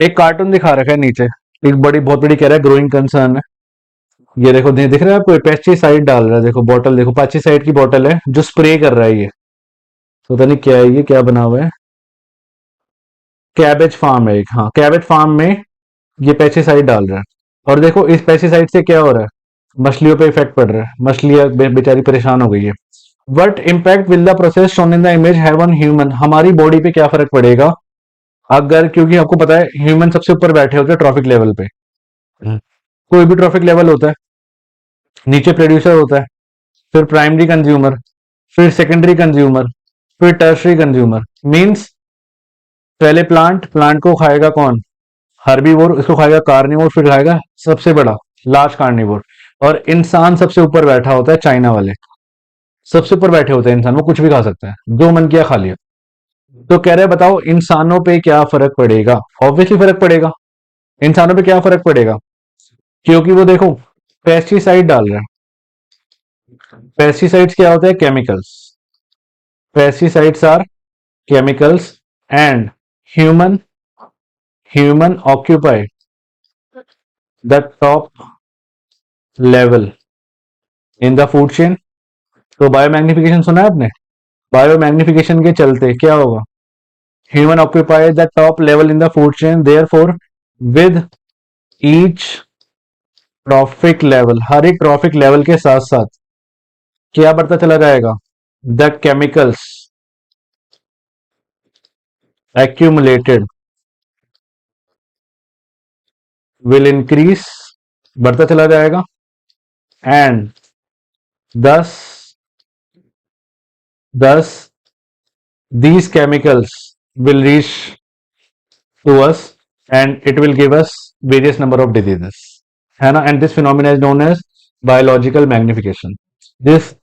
एक कार्टून दिखा रखा है नीचे, एक बड़ी बहुत बड़ी कह रहा है ग्रोइंग कंसर्न है। ये देखो दिख रहा है आपको, पेस्टिसाइड डाल रहा है, देखो बॉटल, देखो पेस्टिसाइड की बॉटल है जो स्प्रे कर रहा है ये। तो पता नहीं क्या है ये, क्या बना हुआ है। कैबेज फार्म है एक, हाँ कैबेज फार्म में ये पेस्टिसाइड डाल रहा है। और देखो इस पेस्टिसाइड से क्या हो रहा है, मछलियों पे इफेक्ट पड़ रहा है, मछलियां बेचारी परेशान हो गई है। What impact will the process shown in the image have on human, हमारी बॉडी पे क्या फर्क पड़ेगा अगर, क्योंकि आपको पता है ह्यूमन सबसे ऊपर बैठे होते हैं ट्रॉफिक लेवल पे। कोई भी ट्रॉफिक लेवल होता है, नीचे प्रोड्यूसर होता है, फिर प्राइमरी कंज्यूमर, फिर सेकेंडरी कंज्यूमर, फिर टर्शरी कंज्यूमर। मींस पहले प्लांट, प्लांट को खाएगा कौन, हर्बीवोर, इसको खाएगा कार्निवोर, फिर खाएगा सबसे बड़ा लार्ज कार्निवोर। और इंसान सबसे ऊपर बैठा होता है, चाइना वाले सबसे ऊपर बैठे होते हैं इंसान, वो कुछ भी खा सकते हैं, जो मन किया खा लिया। तो कह रहे हैं बताओ इंसानों पे क्या फर्क पड़ेगा। ऑब्वियसली फर्क पड़ेगा, इंसानों पे क्या फर्क पड़ेगा, क्योंकि वो देखो पेस्टिसाइड डाल रहे हैं। पेस्टिसाइड्स क्या होते हैं, chemicals. Pesticides are chemicals and human human occupy the top level in the food chain. तो बायोमैग्निफिकेशन सुना है आपने, बायोमैग्निफिकेशन के चलते क्या होगा, human occupy the top level in the food chain, therefore with each trophic level, हर एक ट्रॉफिक लेवल के साथ साथ क्या बढ़ता चला जाएगा, the chemicals accumulated will increase, बढ़ता चला जाएगा। And thus thus these chemicals will reach to us and it will give us various number of diseases, है ना। and this phenomena is known as biological magnification. This,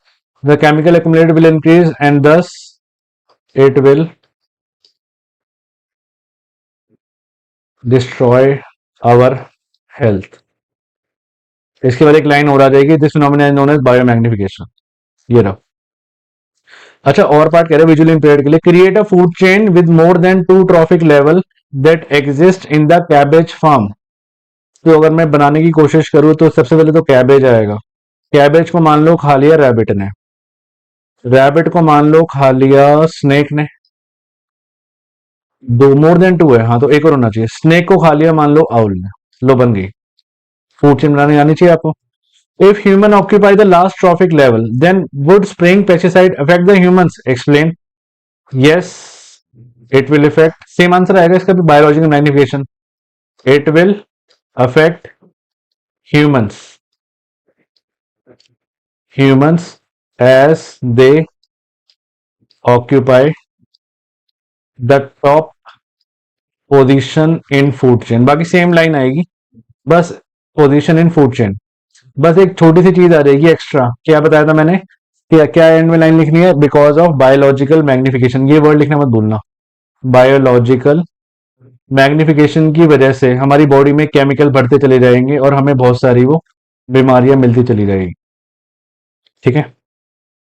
the chemical accumulated will increase and thus it will destroy our health. इसके बाद एक line और आ जाएगी, this phenomena is known as biomagnification. ये रहा। अच्छा और पार्ट कह रहे हैं विजुअली इंपेयर्ड के लिए, create a food chain with more than 2 trophic level that exist in the cabbage farm. तो अगर मैं बनाने की कोशिश करूं तो सबसे पहले तो कैबेज आएगा। कैबेज को मान लो खा लिया रैबिट ने, रैबिट को मान लो खा लिया स्नेक ने, दो मोर देन 2 है, हाँ तो एक और होना चाहिए। स्नेक को खा लिया मान लो आउल ने, लो बन गई। फूड चेन बनाने आनी चाहिए आपको। If human occupy the last trophic level, then would spraying pesticide affect the humans? Explain. Yes, it will affect. Same answer आएगा इसका भी, biological magnification. It will affect humans. Humans as they occupy the top position in food chain. बाकी same line आएगी, बस position in food chain. बस एक छोटी सी चीज आ जाएगी एक्स्ट्रा, क्या बताया था मैंने, क्या क्या एंड में लाइन लिखनी है, बिकॉज ऑफ बायोलॉजिकल मैग्निफिकेशन, ये वर्ड लिखना मत भूलना। बायोलॉजिकल मैग्निफिकेशन की वजह से हमारी बॉडी में केमिकल बढ़ते चले जाएंगे और हमें बहुत सारी वो बीमारियां मिलती चली जाएगी। ठीक है।